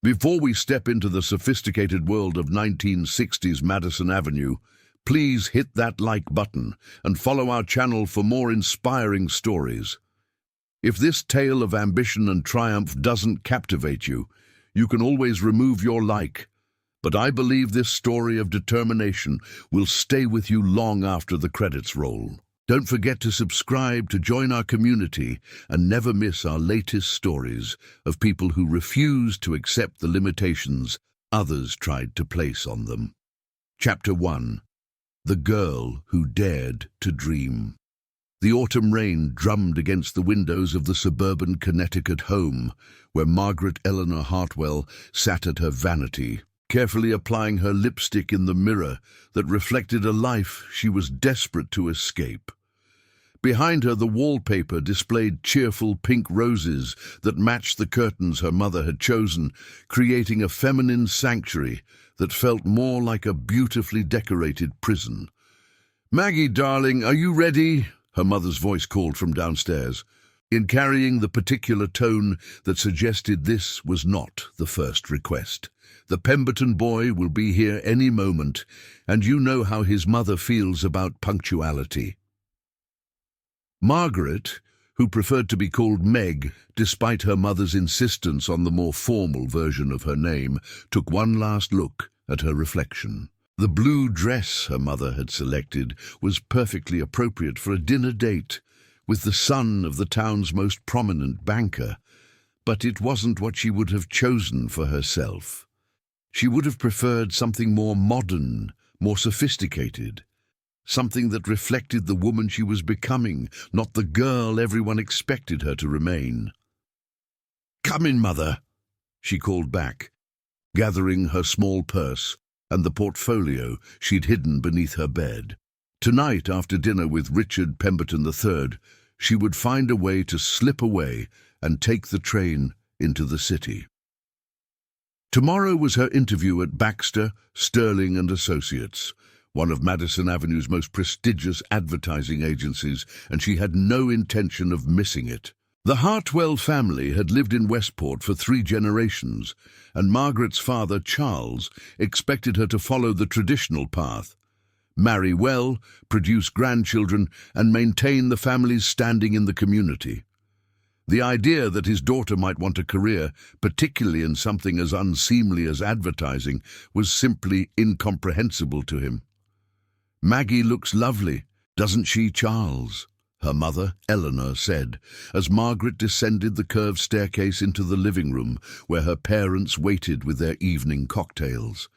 Before we step into the sophisticated world of 1960s Madison Avenue, please hit that like button and follow our channel for more inspiring stories. If this tale of ambition and triumph doesn't captivate you, you can always remove your like. But I believe this story of determination will stay with you long after the credits roll. Don't forget to subscribe to join our community and never miss our latest stories of people who refused to accept the limitations others tried to place on them. Chapter 1. The Girl Who Dared to Dream. The autumn rain drummed against the windows of the suburban Connecticut home where Margaret Eleanor Hartwell sat at her vanity, carefully applying her lipstick in the mirror that reflected a life she was desperate to escape. Behind her, the wallpaper displayed cheerful pink roses that matched the curtains her mother had chosen, creating a feminine sanctuary that felt more like a beautifully decorated prison. "Maggie, darling, are you ready?" her mother's voice called from downstairs, in carrying the particular tone that suggested this was not the first request. "The Pemberton boy will be here any moment, and you know how his mother feels about punctuality." Margaret, who preferred to be called Meg despite her mother's insistence on the more formal version of her name, took one last look at her reflection. The blue dress her mother had selected was perfectly appropriate for a dinner date with the son of the town's most prominent banker, but it wasn't what she would have chosen for herself. She would have preferred something more modern, more sophisticated. Something that reflected the woman she was becoming, not the girl everyone expected her to remain. "Come in, Mother," she called back, gathering her small purse and the portfolio she'd hidden beneath her bed. Tonight, after dinner with Richard Pemberton III, she would find a way to slip away and take the train into the city. Tomorrow was her interview at Baxter, Sterling and Associates, one of Madison Avenue's most prestigious advertising agencies, and she had no intention of missing it. The Hartwell family had lived in Westport for 3 generations, and Margaret's father, Charles, expected her to follow the traditional path: marry well, produce grandchildren, and maintain the family's standing in the community. The idea that his daughter might want a career, particularly in something as unseemly as advertising, was simply incomprehensible to him. "Maggie looks lovely, doesn't she, Charles?" her mother, Eleanor, said, as Margaret descended the curved staircase into the living room where her parents waited with their evening cocktails.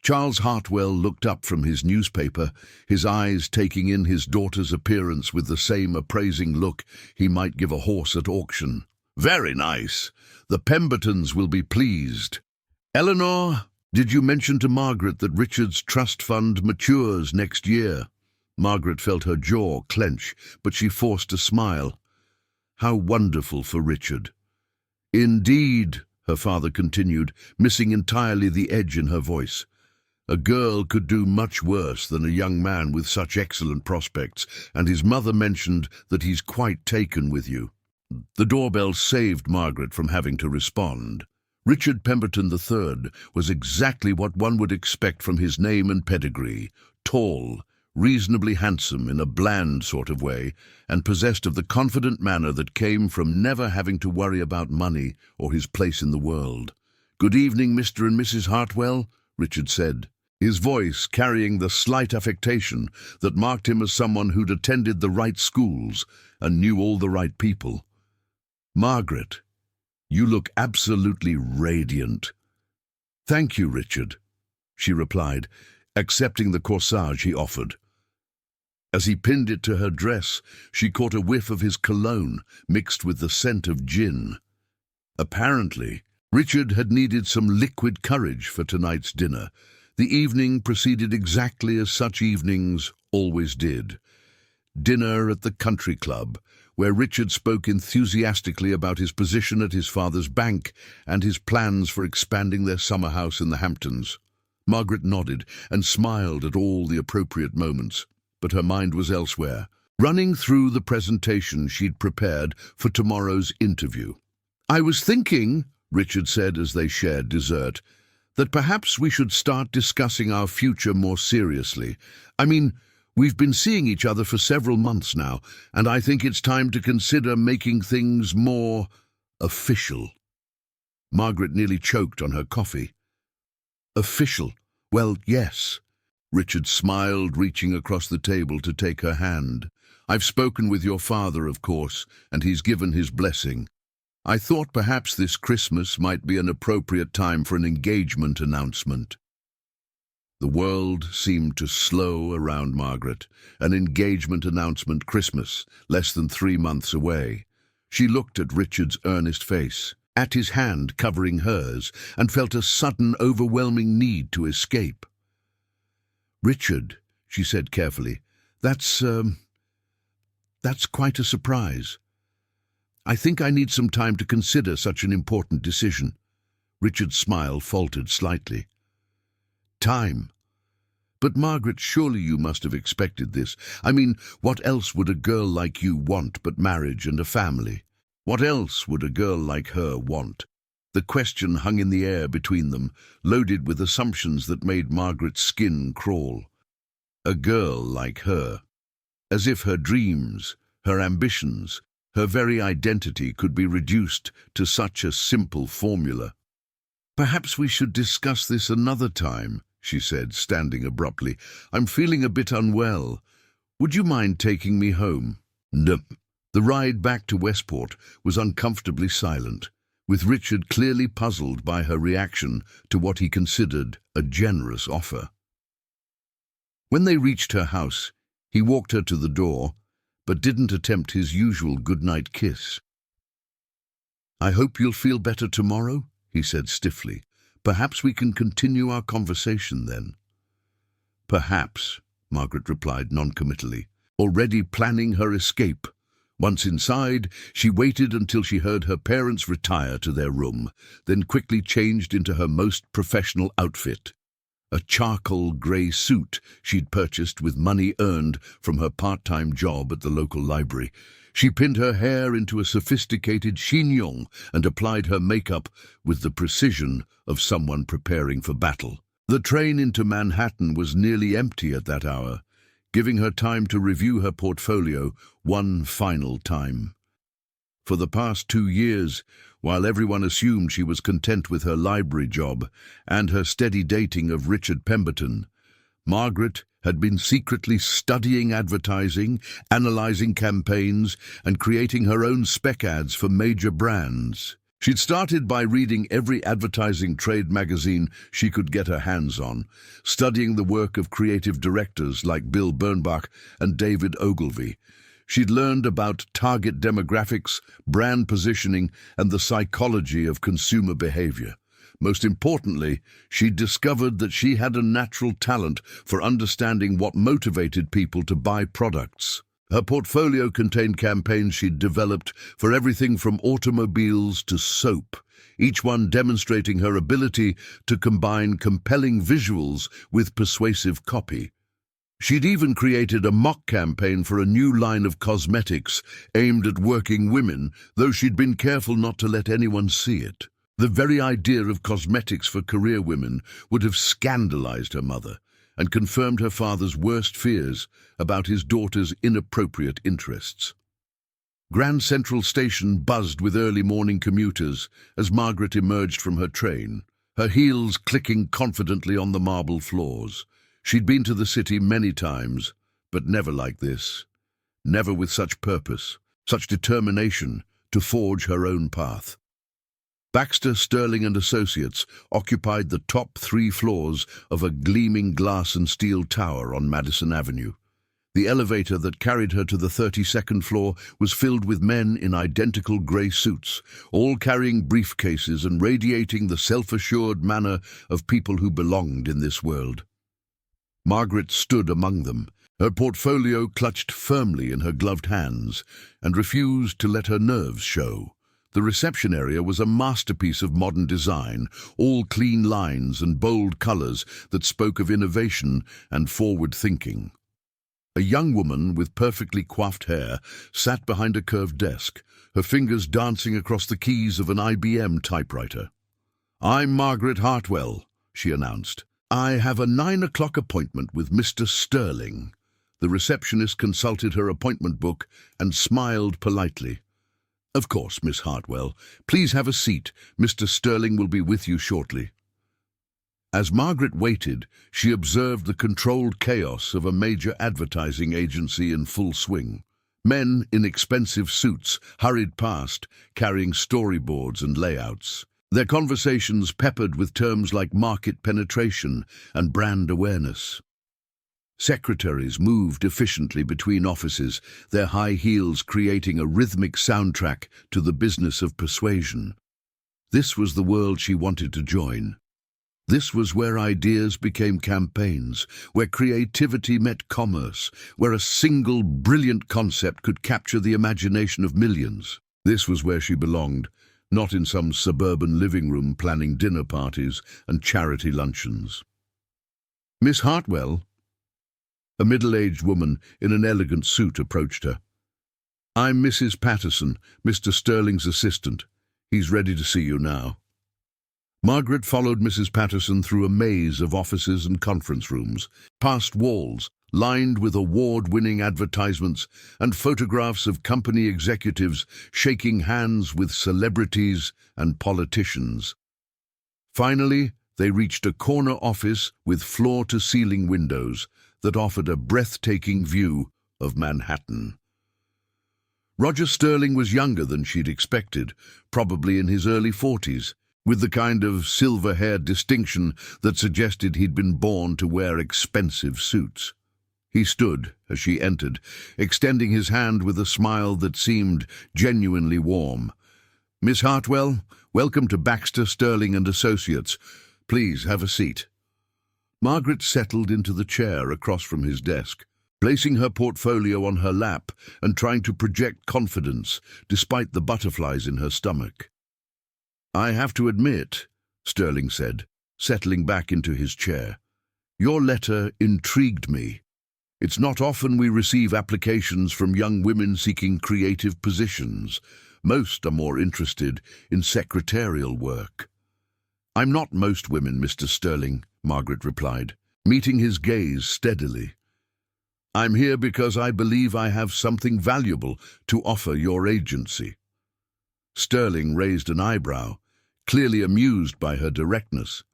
Charles Hartwell looked up from his newspaper, his eyes taking in his daughter's appearance with the same appraising look he might give a horse at auction. "Very nice. The Pembertons will be pleased. Eleanor, did you mention to Margaret that Richard's trust fund matures next year?" Margaret felt her jaw clench, but she forced a smile. How wonderful for Richard. "Indeed," her father continued, missing entirely the edge in her voice. "A girl could do much worse than a young man with such excellent prospects, and his mother mentioned that he's quite taken with you." The doorbell saved Margaret from having to respond. Richard Pemberton III was exactly what one would expect from his name and pedigree: tall, reasonably handsome in a bland sort of way, and possessed of the confident manner that came from never having to worry about money or his place in the world. "Good evening, Mr. and Mrs. Hartwell," Richard said, his voice carrying the slight affectation that marked him as someone who'd attended the right schools and knew all the right people. "Margaret, you look absolutely radiant." "Thank you, Richard," she replied, accepting the corsage he offered. As he pinned it to her dress, she caught a whiff of his cologne mixed with the scent of gin. Apparently, Richard had needed some liquid courage for tonight's dinner. The evening proceeded exactly as such evenings always did. Dinner at the country club, where Richard spoke enthusiastically about his position at his father's bank and his plans for expanding their summer house in the Hamptons. Margaret nodded and smiled at all the appropriate moments, but her mind was elsewhere, running through the presentation she'd prepared for tomorrow's interview. "I was thinking," Richard said as they shared dessert, "that perhaps we should start discussing our future more seriously. I mean, we've been seeing each other for several months now, and I think it's time to consider making things more official." Margaret nearly choked on her coffee. "Official? Well, yes." Richard smiled, reaching across the table to take her hand. "I've spoken with your father, of course, and he's given his blessing. I thought perhaps this Christmas might be an appropriate time for an engagement announcement." The world seemed to slow around Margaret. An engagement announcement, Christmas, less than 3 months away. She looked at Richard's earnest face, at his hand covering hers, and felt a sudden, overwhelming need to escape. "Richard," she said carefully, that's quite a surprise. I think I need some time to consider such an important decision." Richard's smile faltered slightly. "Time? But Margaret, surely you must have expected this. I mean, what else would a girl like you want but marriage and a family? What else would a girl like her want?" The question hung in the air between them, loaded with assumptions that made Margaret's skin crawl. A girl like her. As if her dreams, her ambitions, her very identity could be reduced to such a simple formula. "Perhaps we should discuss this another time," she said, standing abruptly. "I'm feeling a bit unwell. Would you mind taking me home?" No. The ride back to Westport was uncomfortably silent, with Richard clearly puzzled by her reaction to what he considered a generous offer. When they reached her house, he walked her to the door, but didn't attempt his usual goodnight kiss. "I hope you'll feel better tomorrow," he said stiffly. "Perhaps we can continue our conversation then." "Perhaps," Margaret replied noncommittally, already planning her escape. Once inside, she waited until she heard her parents retire to their room, then quickly changed into her most professional outfit. A charcoal grey suit she'd purchased with money earned from her part-time job at the local library. She pinned her hair into a sophisticated chignon and applied her makeup with the precision of someone preparing for battle. The train into Manhattan was nearly empty at that hour, giving her time to review her portfolio one final time. For the past 2 years, while everyone assumed she was content with her library job and her steady dating of Richard Pemberton, Margaret had been secretly studying advertising, analyzing campaigns, and creating her own spec ads for major brands. She'd started by reading every advertising trade magazine she could get her hands on, studying the work of creative directors like Bill Bernbach and David Ogilvy. She'd learned about target demographics, brand positioning, and the psychology of consumer behavior. Most importantly, she'd discovered that she had a natural talent for understanding what motivated people to buy products. Her portfolio contained campaigns she'd developed for everything from automobiles to soap, each one demonstrating her ability to combine compelling visuals with persuasive copy. She'd even created a mock campaign for a new line of cosmetics aimed at working women, though she'd been careful not to let anyone see it. The very idea of cosmetics for career women would have scandalized her mother and confirmed her father's worst fears about his daughter's inappropriate interests. Grand Central Station buzzed with early morning commuters as Margaret emerged from her train, her heels clicking confidently on the marble floors. She'd been to the city many times, but never like this. Never with such purpose, such determination to forge her own path. Baxter, Sterling and Associates occupied the top 3 floors of a gleaming glass and steel tower on Madison Avenue. The elevator that carried her to the 32nd floor was filled with men in identical grey suits, all carrying briefcases and radiating the self-assured manner of people who belonged in this world. Margaret stood among them, her portfolio clutched firmly in her gloved hands, and refused to let her nerves show. The reception area was a masterpiece of modern design, all clean lines and bold colors that spoke of innovation and forward thinking. A young woman with perfectly coiffed hair sat behind a curved desk, her fingers dancing across the keys of an IBM typewriter. "I'm Margaret Hartwell," she announced. "I have a 9 o'clock appointment with Mr. Sterling." The receptionist consulted her appointment book and smiled politely. "Of course, Miss Hartwell. Please have a seat. Mr. Sterling will be with you shortly." As Margaret waited, she observed the controlled chaos of a major advertising agency in full swing. Men in expensive suits hurried past, carrying storyboards and layouts. Their conversations peppered with terms like market penetration and brand awareness. Secretaries moved efficiently between offices, their high heels creating a rhythmic soundtrack to the business of persuasion. This was the world she wanted to join. This was where ideas became campaigns, where creativity met commerce, where a single brilliant concept could capture the imagination of millions. This was where she belonged, not in some suburban living room planning dinner parties and charity luncheons. "Miss Hartwell?" A middle-aged woman in an elegant suit approached her. "I'm Mrs. Patterson, Mr. Sterling's assistant. He's ready to see you now." Margaret followed Mrs. Patterson through a maze of offices and conference rooms, past walls lined with award-winning advertisements and photographs of company executives shaking hands with celebrities and politicians. Finally, they reached a corner office with floor-to-ceiling windows that offered a breathtaking view of Manhattan. Roger Sterling was younger than she'd expected, probably in his early 40s, with the kind of silver-haired distinction that suggested he'd been born to wear expensive suits. He stood as she entered, extending his hand with a smile that seemed genuinely warm. "Miss Hartwell, welcome to Baxter, Sterling and Associates. Please have a seat." Margaret settled into the chair across from his desk, placing her portfolio on her lap and trying to project confidence despite the butterflies in her stomach. "I have to admit," Sterling said, settling back into his chair, "your letter intrigued me. It's not often we receive applications from young women seeking creative positions. Most are more interested in secretarial work." "I'm not most women, Mr. Sterling," Margaret replied, meeting his gaze steadily. "I'm here because I believe I have something valuable to offer your agency." Sterling raised an eyebrow, clearly amused by her directness.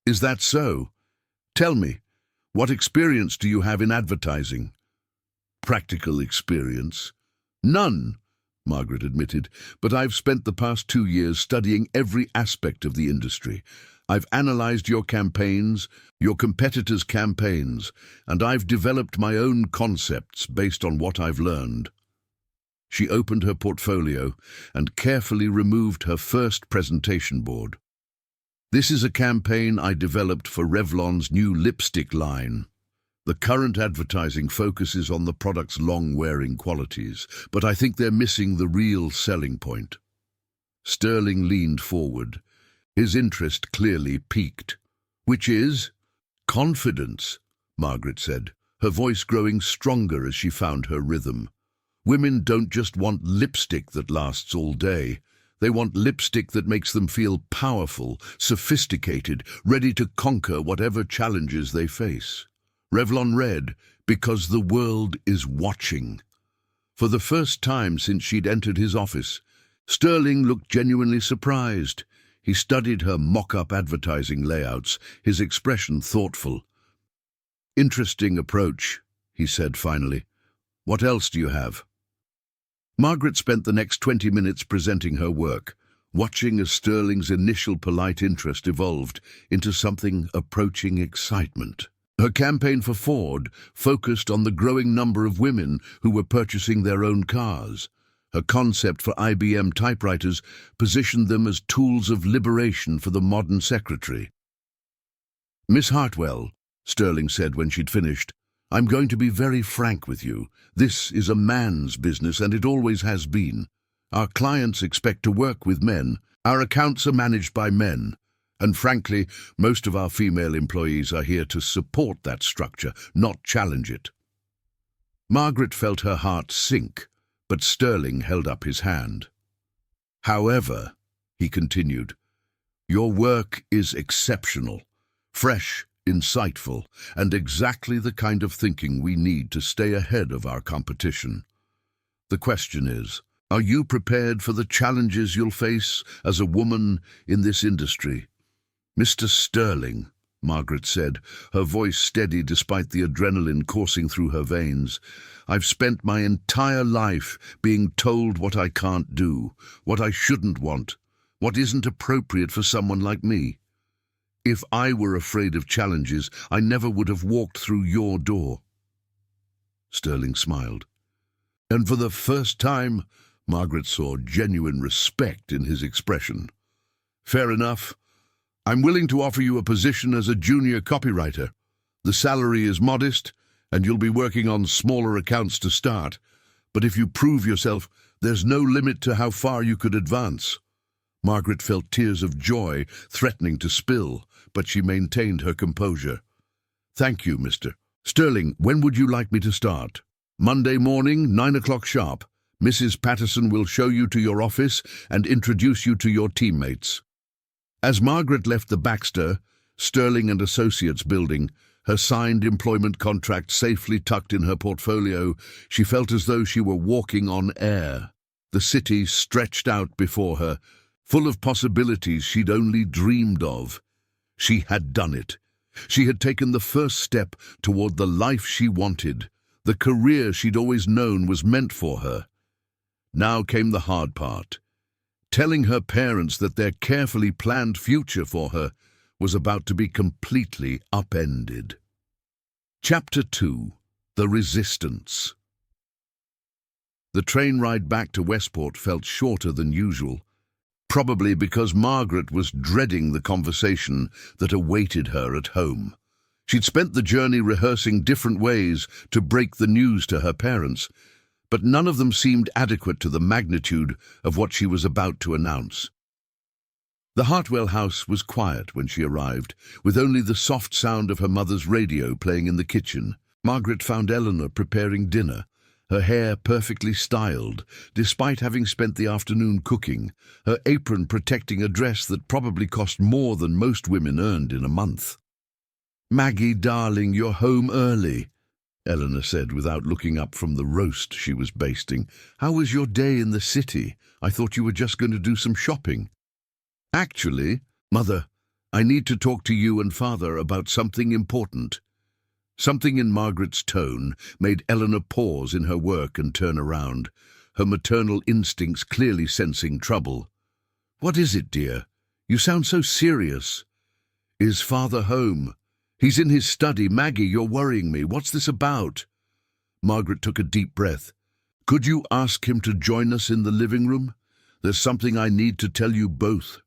"Is that so? Tell me, what experience do you have in advertising?" "Practical experience?" "None," Margaret admitted, "but I've spent the past 2 years studying every aspect of the industry. I've analyzed your campaigns, your competitors' campaigns, and I've developed my own concepts based on what I've learned." She opened her portfolio and carefully removed her first presentation board. "This is a campaign I developed for Revlon's new lipstick line. The current advertising focuses on the product's long-wearing qualities, but I think they're missing the real selling point." Sterling leaned forward, his interest clearly piqued. "Which is?" "Confidence," Margaret said, her voice growing stronger as she found her rhythm. "Women don't just want lipstick that lasts all day. They want lipstick that makes them feel powerful, sophisticated, ready to conquer whatever challenges they face. Revlon Red, because the world is watching." For the first time since she'd entered his office, Sterling looked genuinely surprised. He studied her mock-up advertising layouts, his expression thoughtful. "Interesting approach," he said finally. "What else do you have?" Margaret spent the next 20 minutes presenting her work, watching as Sterling's initial polite interest evolved into something approaching excitement. Her campaign for Ford focused on the growing number of women who were purchasing their own cars. Her concept for IBM typewriters positioned them as tools of liberation for the modern secretary. "Miss Hartwell," Sterling said when she'd finished, "I'm going to be very frank with you. This is a man's business, and it always has been. Our clients expect to work with men. Our accounts are managed by men. And frankly, most of our female employees are here to support that structure, not challenge it." Margaret felt her heart sink, but Sterling held up his hand. "However," he continued, "your work is exceptional, fresh, insightful, and exactly the kind of thinking we need to stay ahead of our competition. The question is, are you prepared for the challenges you'll face as a woman in this industry?" "Mr. Sterling," Margaret said, her voice steady despite the adrenaline coursing through her veins, "I've spent my entire life being told what I can't do, what I shouldn't want, what isn't appropriate for someone like me. If I were afraid of challenges, I never would have walked through your door." Sterling smiled. And for the first time, Margaret saw genuine respect in his expression. "Fair enough. I'm willing to offer you a position as a junior copywriter. The salary is modest, and you'll be working on smaller accounts to start. But if you prove yourself, there's no limit to how far you could advance." Margaret felt tears of joy threatening to spill, but she maintained her composure. "Thank you, Mr. Sterling. When would you like me to start?" "Monday morning, 9 o'clock sharp. Mrs. Patterson will show you to your office and introduce you to your teammates." As Margaret left the Baxter, Sterling and Associates building, her signed employment contract safely tucked in her portfolio, she felt as though she were walking on air. The city stretched out before her, full of possibilities she'd only dreamed of. She had done it. She had taken the first step toward the life she wanted, the career she'd always known was meant for her. Now came the hard part. Telling her parents that their carefully planned future for her was about to be completely upended. Chapter 2. The Resistance. The train ride back to Westport felt shorter than usual, probably because Margaret was dreading the conversation that awaited her at home. She'd spent the journey rehearsing different ways to break the news to her parents, but none of them seemed adequate to the magnitude of what she was about to announce. The Hartwell house was quiet when she arrived, with only the soft sound of her mother's radio playing in the kitchen. Margaret found Eleanor preparing dinner, her hair perfectly styled, despite having spent the afternoon cooking, her apron protecting a dress that probably cost more than most women earned in a month. "Maggie, darling, you're home early," Eleanor said without looking up from the roast she was basting. "How was your day in the city? I thought you were just going to do some shopping." "Actually, Mother, I need to talk to you and Father about something important." Something in Margaret's tone made Eleanor pause in her work and turn around, her maternal instincts clearly sensing trouble. "What is it, dear? You sound so serious." "Is Father home?" "He's in his study. Maggie, you're worrying me. What's this about?" Margaret took a deep breath. "Could you ask him to join us in the living room? There's something I need to tell you both."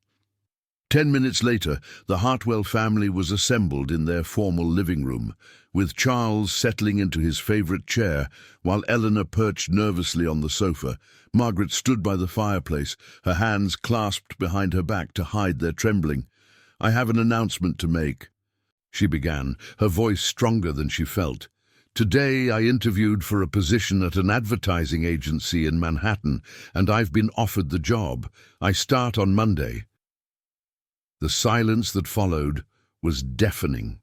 10 minutes later, the Hartwell family was assembled in their formal living room, with Charles settling into his favorite chair, while Eleanor perched nervously on the sofa. Margaret stood by the fireplace, her hands clasped behind her back to hide their trembling. "I have an announcement to make," she began, her voice stronger than she felt. "Today I interviewed for a position at an advertising agency in Manhattan, and I've been offered the job. I start on Monday." The silence that followed was deafening.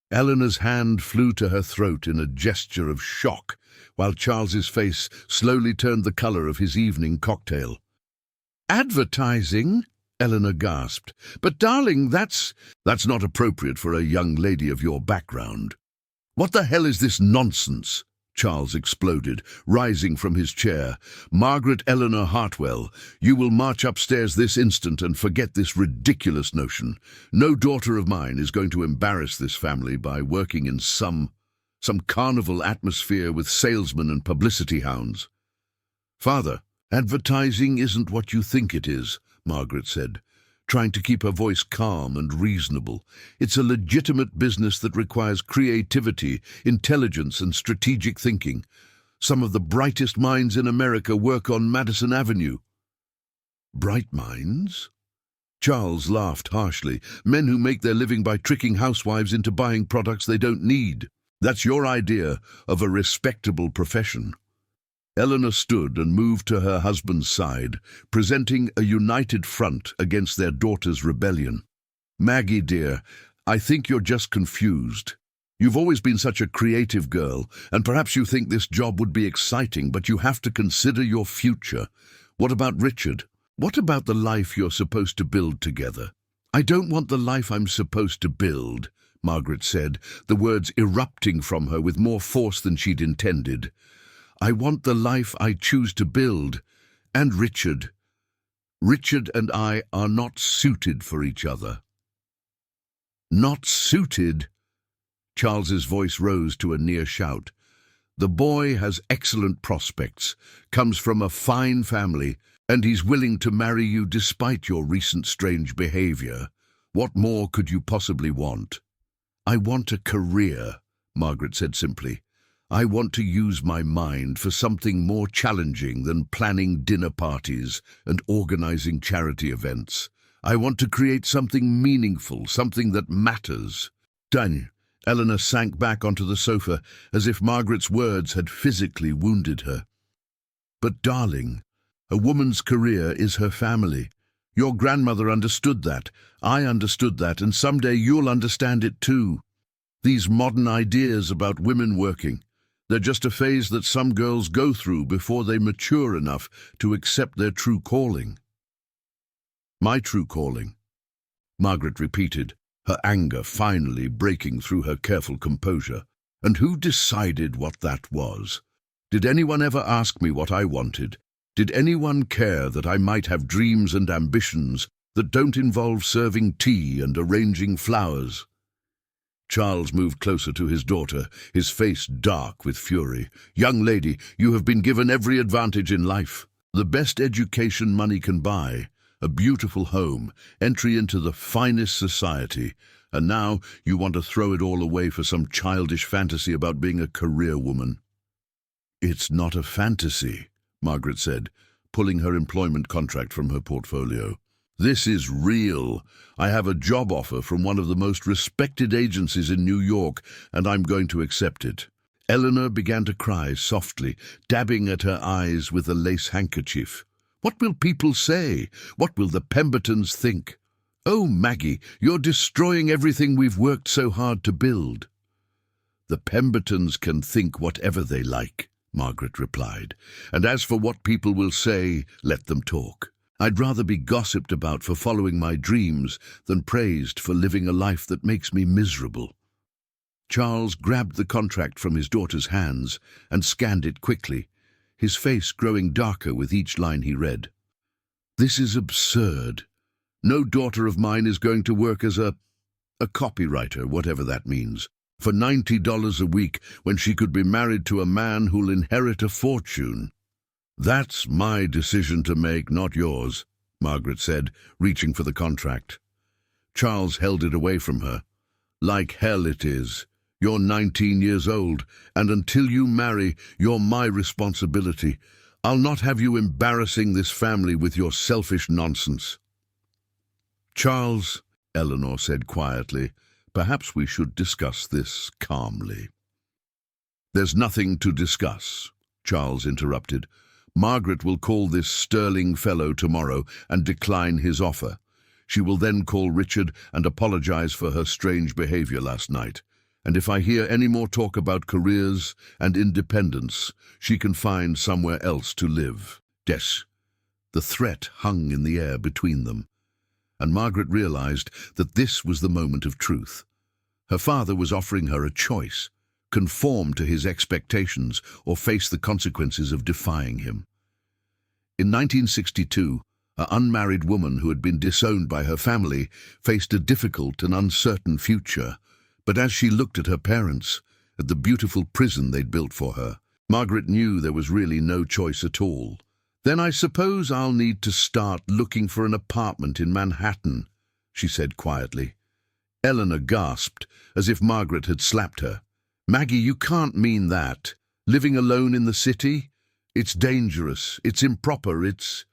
Eleanor's hand flew to her throat in a gesture of shock, while Charles's face slowly turned the color of his evening cocktail. "Advertising?" Eleanor gasped. "But darling, that's not appropriate for a young lady of your background." "What the hell is this nonsense?" Charles exploded, rising from his chair. "Margaret Eleanor Hartwell, you will march upstairs this instant and forget this ridiculous notion. No daughter of mine is going to embarrass this family by working in some carnival atmosphere with salesmen and publicity hounds." "Father, advertising isn't what you think it is," Margaret said, trying to keep her voice calm and reasonable. "It's a legitimate business that requires creativity, intelligence, and strategic thinking. Some of the brightest minds in America work on Madison Avenue." "Bright minds?" Charles laughed harshly. "Men who make their living by tricking housewives into buying products they don't need." That's your idea of a respectable profession." Eleanor stood and moved to her husband's side, presenting a united front against their daughter's rebellion. "Maggie, dear, I think you're just confused. You've always been such a creative girl, and perhaps you think this job would be exciting, but you have to consider your future. What about Richard? What about the life you're supposed to build together?" "I don't want the life I'm supposed to build," Margaret said, the words erupting from her with more force than she'd intended. "I want the life I choose to build. And Richard. Richard and I are not suited for each other." "Not suited?" Charles's voice rose to a near shout. "The boy has excellent prospects, comes from a fine family, and he's willing to marry you despite your recent strange behavior. What more could you possibly want?" "I want a career," Margaret said simply. "I want to use my mind for something more challenging than planning dinner parties and organizing charity events. I want to create something meaningful, something that matters." "Daniel." Eleanor sank back onto the sofa as if Margaret's words had physically wounded her. "But darling, a woman's career is her family. Your grandmother understood that. I understood that, and someday you'll understand it too. These modern ideas about women working, they're just a phase that some girls go through before they mature enough to accept their true calling." "My true calling," Margaret repeated, her anger finally breaking through her careful composure. "And who decided what that was? Did anyone ever ask me what I wanted? Did anyone care that I might have dreams and ambitions that don't involve serving tea and arranging flowers?" Charles moved closer to his daughter, his face dark with fury. "Young lady, you have been given every advantage in life. The best education money can buy, a beautiful home, entry into the finest society, and now you want to throw it all away for some childish fantasy about being a career woman." "It's not a fantasy," Margaret said, pulling her employment contract from her portfolio. "This is real. I have a job offer from one of the most respected agencies in New York, and I'm going to accept it." Eleanor began to cry softly, dabbing at her eyes with a lace handkerchief. "What will people say? What will the Pembertons think? Oh, Maggie, you're destroying everything we've worked so hard to build." "The Pembertons can think whatever they like," Margaret replied. "And as for what people will say, let them talk. I'd rather be gossiped about for following my dreams than praised for living a life that makes me miserable." Charles grabbed the contract from his daughter's hands and scanned it quickly, his face growing darker with each line he read. "This is absurd. No daughter of mine is going to work as a copywriter, whatever that means, for $90 a week when she could be married to a man who'll inherit a fortune." "That's my decision to make, not yours," Margaret said, reaching for the contract. Charles held it away from her. "Like hell it is. You're 19 years old, and until you marry, you're my responsibility. I'll not have you embarrassing this family with your selfish nonsense." "Charles," Eleanor said quietly, "perhaps we should discuss this calmly." "There's nothing to discuss," Charles interrupted. "Margaret will call this sterling fellow tomorrow and decline his offer. She will then call Richard and apologize for her strange behavior last night. And if I hear any more talk about careers and independence, she can find somewhere else to live." Des. The threat hung in the air between them, and Margaret realized that this was the moment of truth. Her father was offering her a choice: conform to his expectations or face the consequences of defying him. In 1962, an unmarried woman who had been disowned by her family faced a difficult and uncertain future. But as she looked at her parents, at the beautiful prison they'd built for her, Margaret knew there was really no choice at all. "Then I suppose I'll need to start looking for an apartment in Manhattan," she said quietly. Eleanor gasped, as if Margaret had slapped her. "Maggie, you can't mean that. Living alone in the city? It's dangerous, it's improper, it's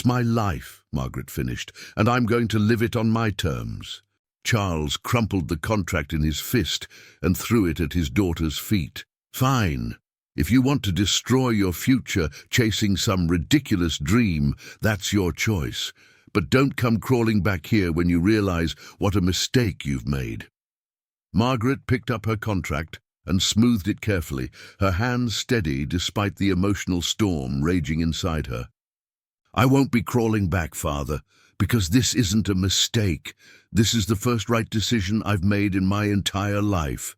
my life," Margaret finished, "and I'm going to live it on my terms." Charles crumpled the contract in his fist and threw it at his daughter's feet. "Fine. If you want to destroy your future chasing some ridiculous dream, that's your choice. But don't come crawling back here when you realize what a mistake you've made." Margaret picked up her contract and smoothed it carefully, her hands steady despite the emotional storm raging inside her. "I won't be crawling back, Father, because this isn't a mistake. This is the first right decision I've made in my entire life."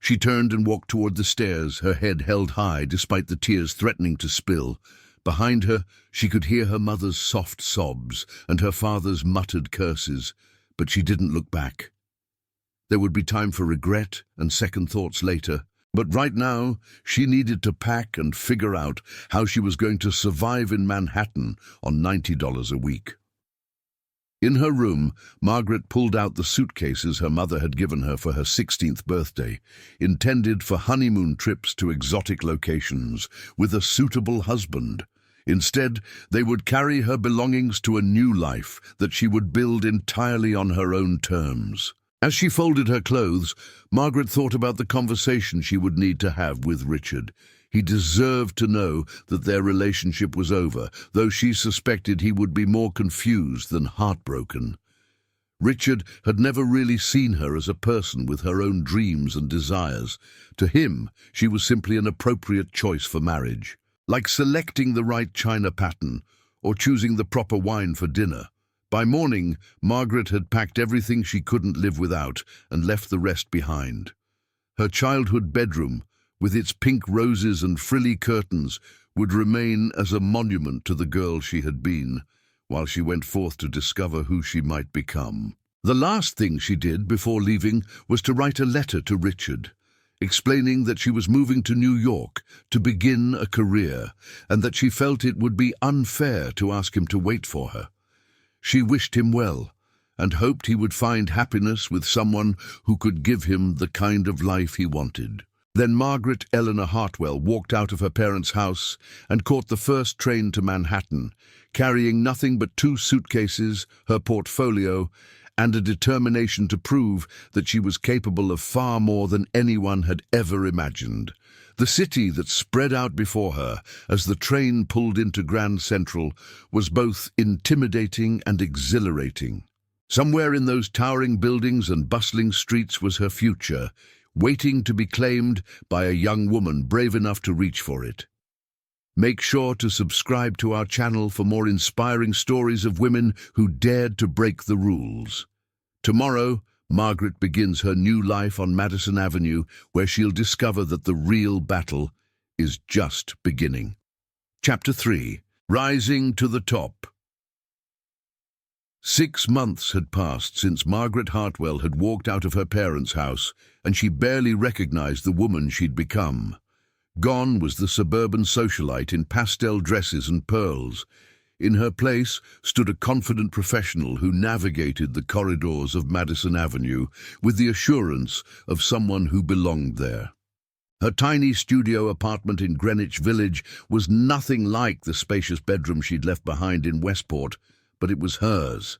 She turned and walked toward the stairs, her head held high despite the tears threatening to spill. Behind her, she could hear her mother's soft sobs and her father's muttered curses, but she didn't look back. There would be time for regret and second thoughts later, but right now she needed to pack and figure out how she was going to survive in Manhattan on $90 a week. In her room, Margaret pulled out the suitcases her mother had given her for her 16th birthday, intended for honeymoon trips to exotic locations with a suitable husband. Instead, they would carry her belongings to a new life that she would build entirely on her own terms. As she folded her clothes, Margaret thought about the conversation she would need to have with Richard. He deserved to know that their relationship was over, though she suspected he would be more confused than heartbroken. Richard had never really seen her as a person with her own dreams and desires. To him, she was simply an appropriate choice for marriage, like selecting the right china pattern or choosing the proper wine for dinner. By morning, Margaret had packed everything she couldn't live without and left the rest behind. Her childhood bedroom, with its pink roses and frilly curtains, would remain as a monument to the girl she had been, while she went forth to discover who she might become. The last thing she did before leaving was to write a letter to Richard, explaining that she was moving to New York to begin a career, and that she felt it would be unfair to ask him to wait for her. She wished him well, and hoped he would find happiness with someone who could give him the kind of life he wanted. Then Margaret Eleanor Hartwell walked out of her parents' house and caught the first train to Manhattan, carrying nothing but 2 suitcases, her portfolio, and a determination to prove that she was capable of far more than anyone had ever imagined. The city that spread out before her as the train pulled into Grand Central was both intimidating and exhilarating. Somewhere in those towering buildings and bustling streets was her future, waiting to be claimed by a young woman brave enough to reach for it. Make sure to subscribe to our channel for more inspiring stories of women who dared to break the rules. Tomorrow, Margaret begins her new life on Madison Avenue, where she'll discover that the real battle is just beginning. Chapter 3. Rising to the Top. 6 months had passed since Margaret Hartwell had walked out of her parents' house, and she barely recognized the woman she'd become. Gone was the suburban socialite in pastel dresses and pearls. In her place stood a confident professional who navigated the corridors of Madison Avenue with the assurance of someone who belonged there. Her tiny studio apartment in Greenwich Village was nothing like the spacious bedroom she'd left behind in Westport, but it was hers.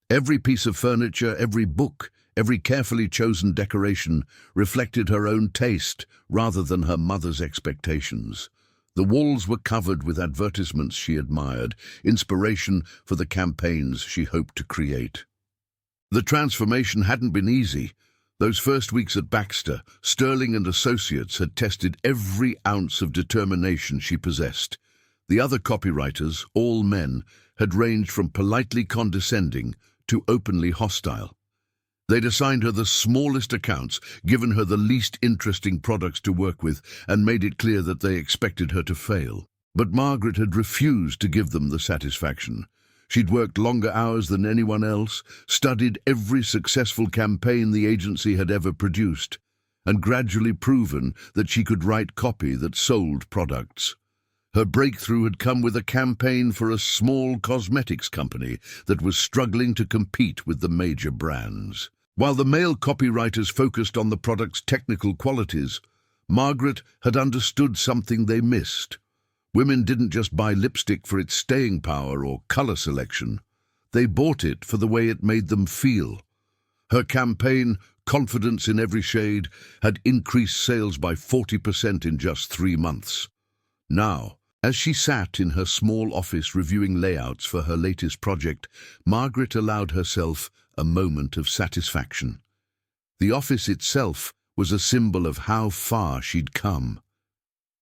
Every piece of furniture, every book, every carefully chosen decoration reflected her own taste rather than her mother's expectations. The walls were covered with advertisements she admired, inspiration for the campaigns she hoped to create. The transformation hadn't been easy. Those first weeks at Baxter, Sterling and Associates had tested every ounce of determination she possessed. The other copywriters, all men, had ranged from politely condescending to openly hostile. They'd assigned her the smallest accounts, given her the least interesting products to work with, and made it clear that they expected her to fail. But Margaret had refused to give them the satisfaction. She'd worked longer hours than anyone else, studied every successful campaign the agency had ever produced, and gradually proven that she could write copy that sold products. Her breakthrough had come with a campaign for a small cosmetics company that was struggling to compete with the major brands. While the male copywriters focused on the product's technical qualities, Margaret had understood something they missed. Women didn't just buy lipstick for its staying power or color selection. They bought it for the way it made them feel. Her campaign, Confidence in Every Shade, had increased sales by 40% in just 3 months. Now, as she sat in her small office reviewing layouts for her latest project, Margaret allowed herself a moment of satisfaction. The office itself was a symbol of how far she'd come.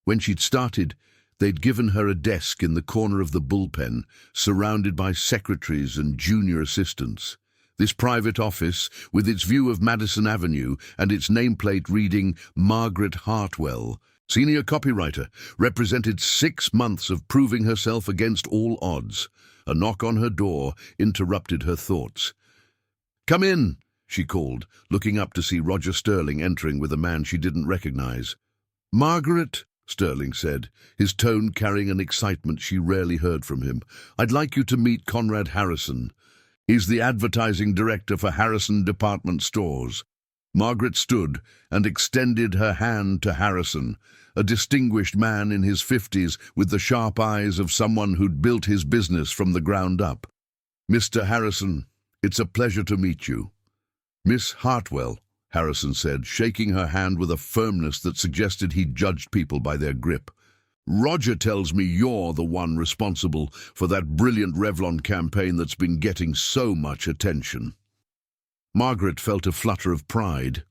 When she'd started, they'd given her a desk in the corner of the bullpen, surrounded by secretaries and junior assistants. This private office, with its view of Madison Avenue and its nameplate reading Margaret Hartwell, senior copywriter, represented 6 months of proving herself against all odds. A knock on her door interrupted her thoughts. "Come in," she called, looking up to see Roger Sterling entering with a man she didn't recognize. "Margaret," Sterling said, his tone carrying an excitement she rarely heard from him, "I'd like you to meet Conrad Harrison. He's the advertising director for Harrison Department Stores." Margaret stood and extended her hand to Harrison, a distinguished man in his 50s with the sharp eyes of someone who'd built his business from the ground up. "Mr. Harrison, it's a pleasure to meet you." "Miss Hartwell," Harrison said, shaking her hand with a firmness that suggested he'd judged people by their grip. "Roger tells me you're the one responsible for that brilliant Revlon campaign that's been getting so much attention." Margaret felt a flutter of pride.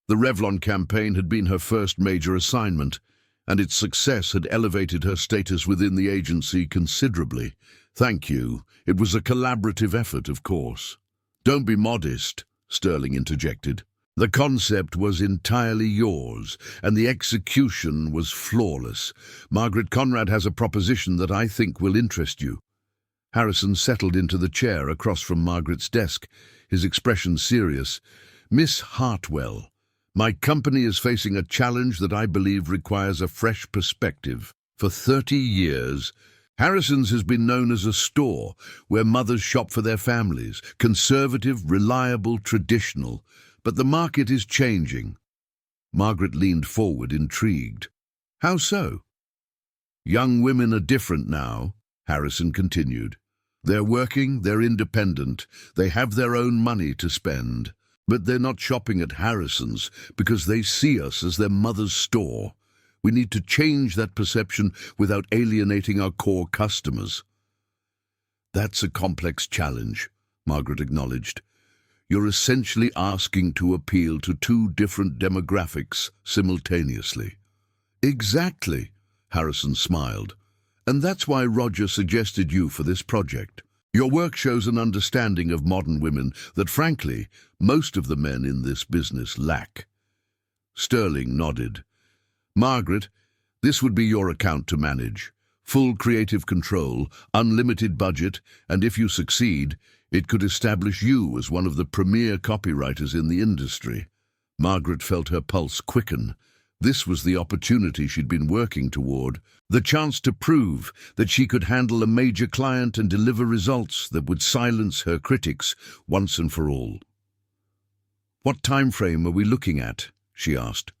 The Revlon campaign had been her first major assignment, and its success had elevated her status within the agency considerably. "Thank you. It was a collaborative effort, of course." "Don't be modest," Sterling interjected. "The concept was entirely yours, and the execution was flawless. Margaret, Conrad has a proposition that I think will interest you." Harrison settled into the chair across from Margaret's desk, his expression serious. "Miss Hartwell, my company is facing a challenge that I believe requires a fresh perspective. For 30 years, Harrison's has been known as a store where mothers shop for their families, conservative, reliable, traditional. But the market is changing." Margaret leaned forward, intrigued. "How so?" "Young women are different now," Harrison continued. "They're working, they're independent, they have their own money to spend. But they're not shopping at Harrison's because they see us as their mother's store. We need to change that perception without alienating our core customers." "That's a complex challenge," Margaret acknowledged. "You're essentially asking to appeal to 2 different demographics simultaneously." "Exactly," Harrison smiled. "And that's why Roger suggested you for this project. Your work shows an understanding of modern women that, frankly, most of the men in this business lack." Sterling nodded. "Margaret, this would be your account to manage. Full creative control, unlimited budget, and if you succeed, it could establish you as one of the premier copywriters in the industry." Margaret felt her pulse quicken. This was the opportunity she'd been working toward, the chance to prove that she could handle a major client and deliver results that would silence her critics once and for all. "What time frame are we looking at?" she asked.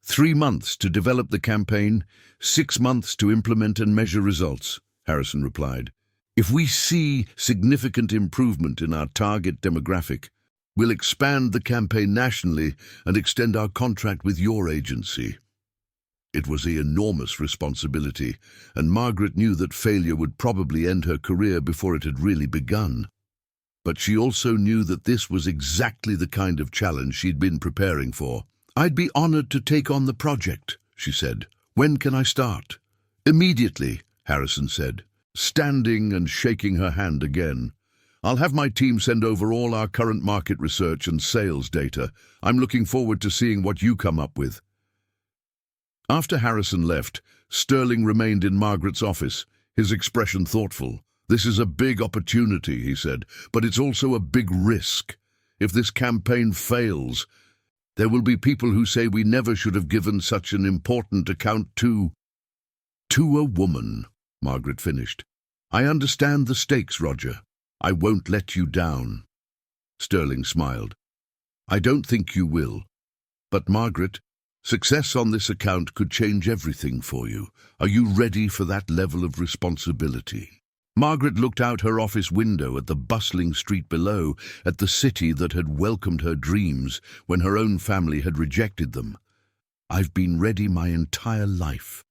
3 months to develop the campaign, 6 months to implement and measure results," Harrison replied. "If we see significant improvement in our target demographic, we'll expand the campaign nationally and extend our contract with your agency." It was an enormous responsibility, and Margaret knew that failure would probably end her career before it had really begun. But she also knew that this was exactly the kind of challenge she'd been preparing for. "I'd be honored to take on the project," she said. "When can I start?" "Immediately," Harrison said, standing and shaking her hand again. "I'll have my team send over all our current market research and sales data. I'm looking forward to seeing what you come up with." After Harrison left, Sterling remained in Margaret's office, his expression thoughtful. "This is a big opportunity," he said, "but it's also a big risk. If this campaign fails, there will be people who say we never should have given such an important account to a woman," Margaret finished. "I understand the stakes, Roger. I won't let you down." Sterling smiled. "I don't think you will. But Margaret, success on this account could change everything for you. Are you ready for that level of responsibility?" Margaret looked out her office window at the bustling street below, at the city that had welcomed her dreams when her own family had rejected them. "I've been ready my entire life."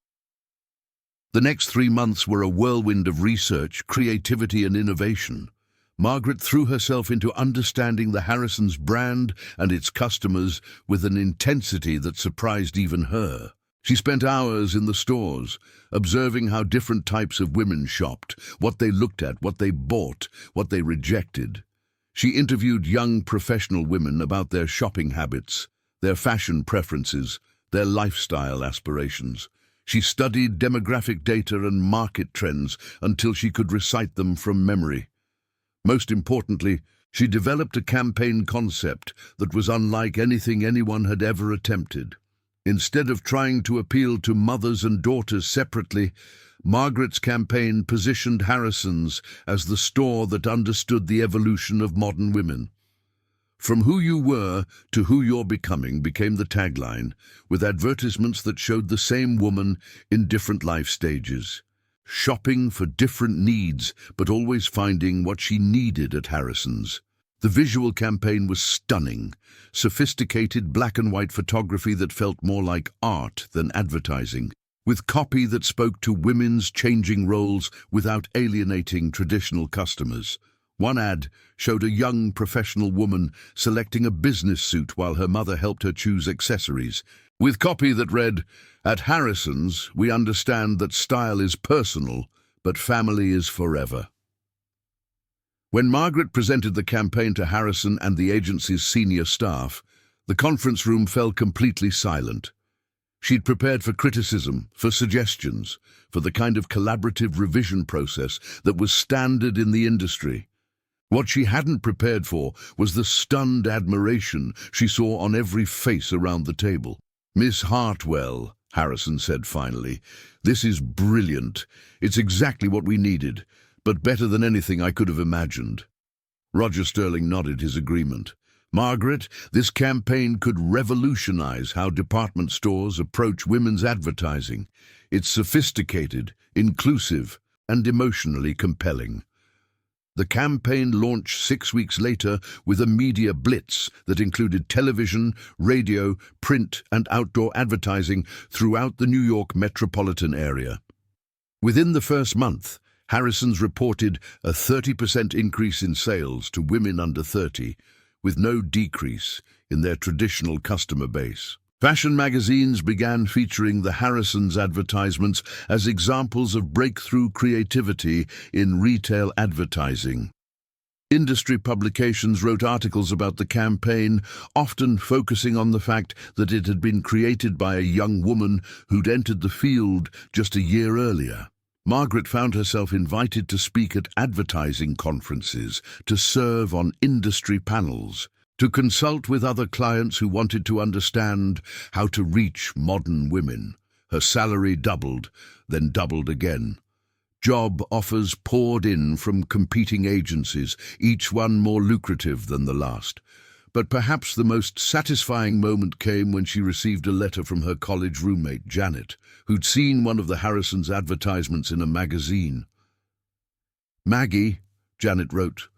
The next 3 months were a whirlwind of research, creativity, and innovation. Margaret threw herself into understanding the Harrisons' brand and its customers with an intensity that surprised even her. She spent hours in the stores, observing how different types of women shopped, what they looked at, what they bought, what they rejected. She interviewed young professional women about their shopping habits, their fashion preferences, their lifestyle aspirations. She studied demographic data and market trends until she could recite them from memory. Most importantly, she developed a campaign concept that was unlike anything anyone had ever attempted. Instead of trying to appeal to mothers and daughters separately, Margaret's campaign positioned Harrison's as the store that understood the evolution of modern women. "From who you were to who you're becoming" became the tagline, with advertisements that showed the same woman in different life stages, shopping for different needs, but always finding what she needed at Harrison's. The visual campaign was stunning, sophisticated black and white photography that felt more like art than advertising, with copy that spoke to women's changing roles without alienating traditional customers. One ad showed a young professional woman selecting a business suit while her mother helped her choose accessories, with copy that read, "At Harrison's, we understand that style is personal, but family is forever." When Margaret presented the campaign to Harrison and the agency's senior staff, the conference room fell completely silent. She'd prepared for criticism, for suggestions, for the kind of collaborative revision process that was standard in the industry. What she hadn't prepared for was the stunned admiration she saw on every face around the table. "Miss Hartwell," Harrison said finally, "this is brilliant. It's exactly what we needed, but better than anything I could have imagined." Roger Sterling nodded his agreement. "Margaret, this campaign could revolutionize how department stores approach women's advertising. It's sophisticated, inclusive, and emotionally compelling." The campaign launched 6 weeks later with a media blitz that included television, radio, print, and outdoor advertising throughout the New York metropolitan area. Within the first month, Harrison's reported a 30% increase in sales to women under 30, with no decrease in their traditional customer base. Fashion magazines began featuring the Harrison's advertisements as examples of breakthrough creativity in retail advertising. Industry publications wrote articles about the campaign, often focusing on the fact that it had been created by a young woman who'd entered the field just a year earlier. Margaret found herself invited to speak at advertising conferences, to serve on industry panels, to consult with other clients who wanted to understand how to reach modern women. Her salary doubled, then doubled again. Job offers poured in from competing agencies, each one more lucrative than the last. But perhaps the most satisfying moment came when she received a letter from her college roommate, Janet, who'd seen one of the Harrisons' advertisements in a magazine. "Maggie," Janet wrote,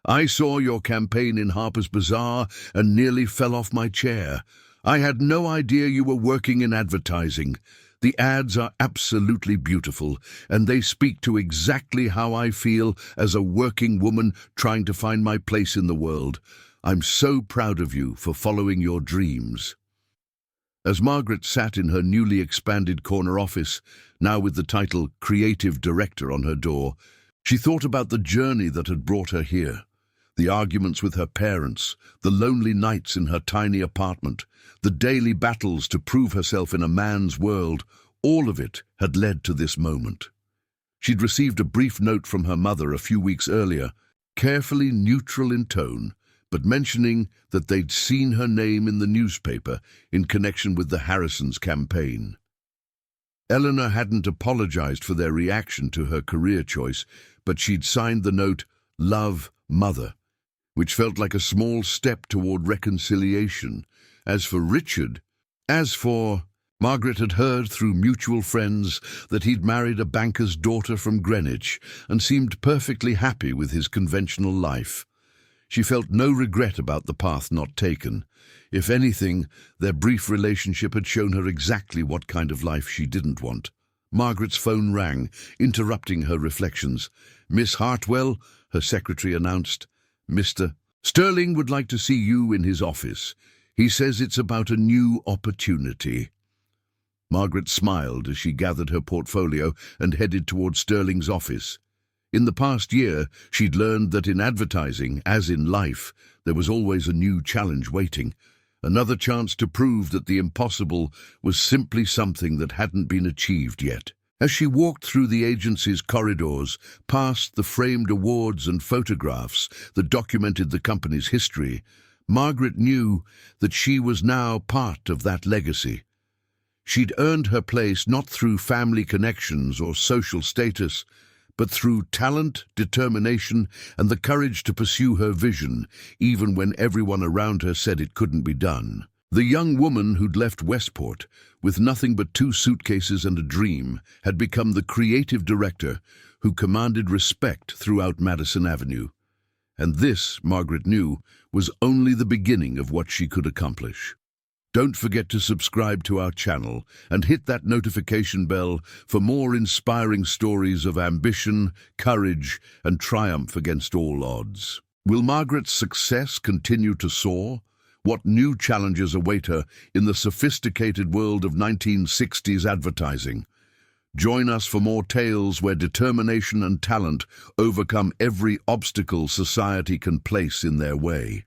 "I saw your campaign in Harper's Bazaar and nearly fell off my chair. I had no idea you were working in advertising. The ads are absolutely beautiful, and they speak to exactly how I feel as a working woman trying to find my place in the world. I'm so proud of you for following your dreams." As Margaret sat in her newly expanded corner office, now with the title Creative Director on her door, she thought about the journey that had brought her here. The arguments with her parents, the lonely nights in her tiny apartment, the daily battles to prove herself in a man's world, all of it had led to this moment. She'd received a brief note from her mother a few weeks earlier, carefully neutral in tone, but mentioning that they'd seen her name in the newspaper in connection with the Harrisons' campaign. Eleanor hadn't apologized for their reaction to her career choice, but she'd signed the note, "Love, Mother," which felt like a small step toward reconciliation. As for Margaret had heard through mutual friends that he'd married a banker's daughter from Greenwich and seemed perfectly happy with his conventional life. She felt no regret about the path not taken. If anything, their brief relationship had shown her exactly what kind of life she didn't want. Margaret's phone rang, interrupting her reflections. "Miss Hartwell," her secretary announced. "Mr. Sterling would like to see you in his office. He says it's about a new opportunity." Margaret smiled as she gathered her portfolio and headed toward Sterling's office. In the past year, she'd learned that in advertising, as in life, there was always a new challenge waiting. Another chance to prove that the impossible was simply something that hadn't been achieved yet. As she walked through the agency's corridors, past the framed awards and photographs that documented the company's history, Margaret knew that she was now part of that legacy. She'd earned her place not through family connections or social status, but through talent, determination, and the courage to pursue her vision, even when everyone around her said it couldn't be done. The young woman who'd left Westport, with nothing but 2 suitcases and a dream, had become the creative director who commanded respect throughout Madison Avenue. And this, Margaret knew, was only the beginning of what she could accomplish. Don't forget to subscribe to our channel and hit that notification bell for more inspiring stories of ambition, courage, and triumph against all odds. Will Margaret's success continue to soar? What new challenges await her in the sophisticated world of 1960s advertising? Join us for more tales where determination and talent overcome every obstacle society can place in their way.